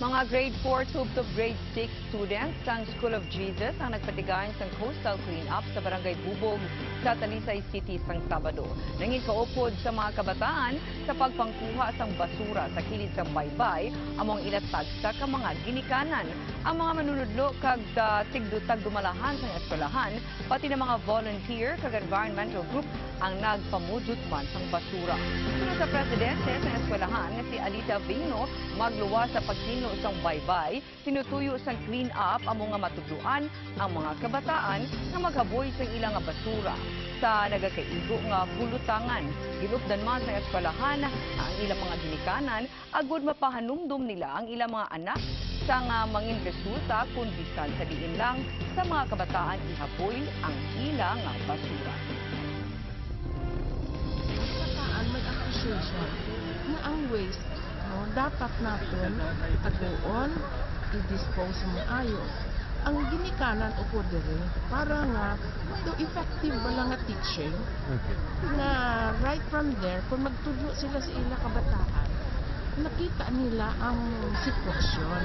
Mga grade 4 to grade 6 students ng School of Jesus ang nagpatigayan sa coastal clean-up sa Barangay Bubog sa Talisay City sang Sabado. Nangin kaupod sa mga kabataan sa pagpangkuha sang basura sa kilid sang baybay among ilatag sa mga ginikanan. Ang mga manunudlo kag tigdutag dumalahan sa eskwelahan pati ng mga volunteer kag environmental group ang nagpamudot man sang basura. Sunod sa presidente sa eskwelahan nga si Alita Vino magluwas sa pagtino sang baybay, tinutuyo sang clean up ang mga matudluan ang mga kabataan nga maghaboy sa ilang nga basura sa nagakaigo nga bulutangan. Gilupdan man sa eskwelahan ang ilang mga ginikanan agud mapahanumdum nila ang ilang mga anak sa nga mangin resulta kung bisan sa diin lang sa mga kabataan ihaboy ang ilang nga basura. Kabataan mag-appreciation na ang waste dapat natin aguon, i-dispose mo ayos. Ang ginikanan o diri para nga do effective ba nga teaching na right from there kung magtudlo sila sa ilang kabataan nakita nila ang sitwasyon.